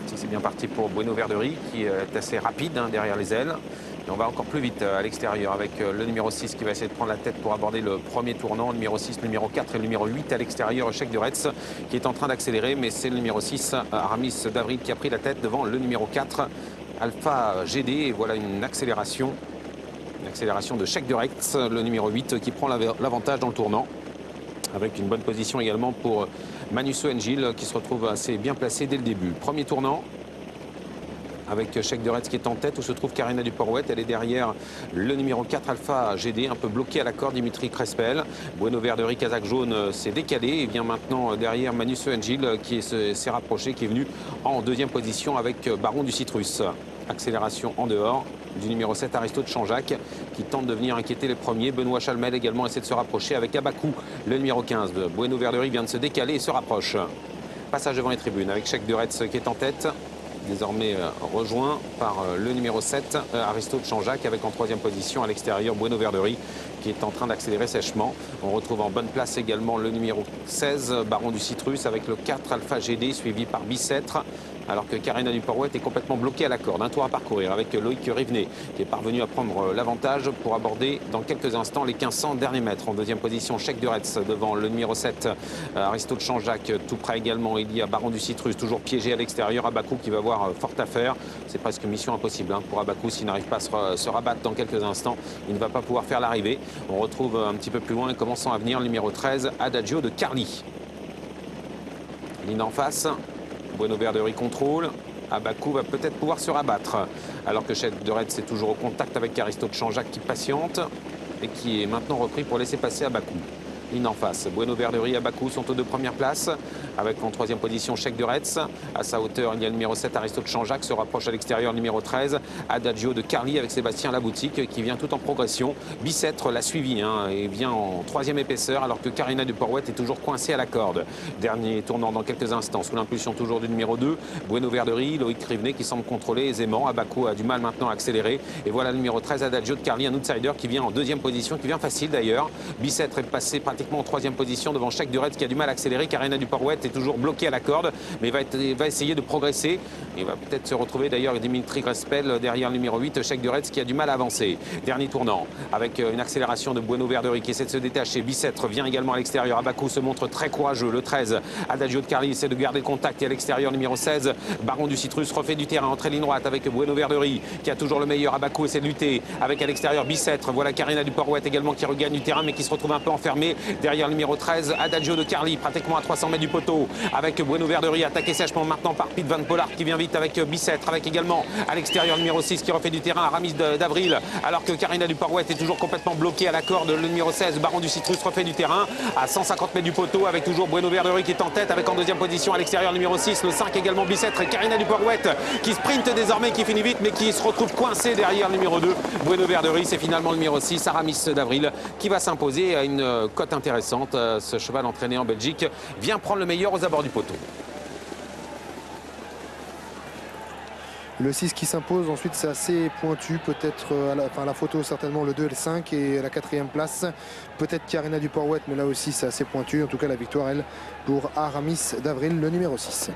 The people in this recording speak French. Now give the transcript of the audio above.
C'est bien parti pour Bueno Verdery qui est assez rapide derrière les ailes. Et on va encore plus vite à l'extérieur avec le numéro 6 qui va essayer de prendre la tête pour aborder le premier tournant. Le numéro 6, le numéro 4 et le numéro 8 à l'extérieur, Cheikh Duretz qui est en train d'accélérer. Mais c'est le numéro 6, Aramis d'Avril, qui a pris la tête devant le numéro 4, Alpha GD. Et voilà une accélération de Cheikh Duretz, le numéro 8 qui prend l'avantage dans le tournant. Avec une bonne position également pour Manus Engil qui se retrouve assez bien placé dès le début. Premier tournant avec Cheikh Duretz qui est en tête où se trouve Karina Duporouet. Elle est derrière le numéro 4 Alpha GD, un peu bloqué à la corde, Dimitri Crespel. Bueno Verdery, Kazakh jaune, s'est décalé et vient maintenant derrière Manus Engil qui s'est rapproché, qui est venu en deuxième position avec Baron du Citrus. Accélération en dehors du numéro 7 Aristote Chanjac qui tente de venir inquiéter les premiers. Benoît Chalmel également essaie de se rapprocher avec Abakou, le numéro 15. Bueno Verdery vient de se décaler et se rapproche. Passage devant les tribunes avec Cheikh Duretz qui est en tête. Désormais rejoint par le numéro 7, Aristote Chanjac, avec en troisième position à l'extérieur Bueno Verdery qui est en train d'accélérer sèchement. On retrouve en bonne place également le numéro 16, Baron du Citrus, avec le 4 Alpha GD suivi par Bicêtre, alors que Karina Duporouet est complètement bloquée à la corde. Un tour à parcourir avec Loïc Rivenet qui est parvenu à prendre l'avantage pour aborder dans quelques instants les 1500 derniers mètres. En deuxième position, Cheikh Duretz devant le numéro 7, Aristote Chanjac. Tout près également, il y a Baron du Citrus, toujours piégé à l'extérieur. Abakou qui va avoir fort à faire. C'est presque mission impossible pour Abakou. S'il n'arrive pas à se rabattre dans quelques instants, il ne va pas pouvoir faire l'arrivée. On retrouve un petit peu plus loin, commençant à venir, le numéro 13, Adagio de Carly. Ligne en face. Bueno Verdery contrôle. Abakou va peut-être pouvoir se rabattre. Alors que Cheikh Duretz est toujours au contact avec Aristote Chanjac qui patiente et qui est maintenant repris pour laisser passer Abakou. Ligne en face. Bueno Verdery et Abakou sont aux deux premières places. Avec en troisième position Cheikh Duretz. À sa hauteur, il y a le numéro 7 Aristote Chanjac. Se rapproche à l'extérieur le numéro 13 Adagio de Carly avec Sébastien Laboutique qui vient tout en progression. Bicêtre l'a suivi et vient en troisième épaisseur alors que Karina Duporouet est toujours coincée à la corde. Dernier tournant dans quelques instants sous l'impulsion toujours du numéro 2. Bueno Verdery, Loïc Rivenet qui semble contrôler aisément. Abakou a du mal maintenant à accélérer. Et voilà le numéro 13 Adagio de Carly, un outsider qui vient en deuxième position, qui vient facile d'ailleurs. Bicêtre est passé pratiquement en troisième position devant Cheikh Duretz qui a du mal à accélérer. Karina Duporouet est toujours bloquée à la corde, mais va essayer de progresser. Il va peut-être se retrouver d'ailleurs Dimitri Crespel derrière le numéro 8, Cheikh Duretz qui a du mal à avancer. Dernier tournant avec une accélération de Bueno Verdery qui essaie de se détacher. Bicêtre vient également à l'extérieur. Abakou se montre très courageux. Le 13, Adagio de Carly essaie de garder le contact et à l'extérieur, numéro 16, Baron du Citrus refait du terrain, entrée ligne droite avec Bueno Verdery qui a toujours le meilleur. Abakou essaie de lutter avec à l'extérieur Bicêtre. Voilà Karina Duporouet également qui regagne du terrain mais qui se retrouve un peu enfermée derrière le numéro 13, Adagio de Carly, pratiquement à 300 mètres du poteau avec Bueno Verdery attaqué sèchement maintenant par Piet Van Pollard qui vient vite avec Bicêtre, avec également à l'extérieur le numéro 6 qui refait du terrain, Aramis d'Avril, alors que Karina Duporouet est toujours complètement bloquée à la corde. Le numéro 16, Baron du Citrus, refait du terrain à 150 mètres du poteau avec toujours Bueno Verdery qui est en tête avec en deuxième position à l'extérieur le numéro 6, le 5 également Bicêtre et Karina Duporouet qui sprinte désormais, qui finit vite mais qui se retrouve coincé derrière le numéro 2. Bueno Verdery, c'est finalement le numéro 6, Aramis d'Avril qui va s'imposer à une cote intéressante. Ce cheval entraîné en Belgique vient prendre le meilleur aux abords du poteau. Le 6 qui s'impose, ensuite c'est assez pointu, peut-être à la photo certainement le 2 et le 5 et la quatrième place, peut-être Karina Duporouet, mais là aussi c'est assez pointu. En tout cas la victoire elle pour Aramis d'Avril, le numéro 6.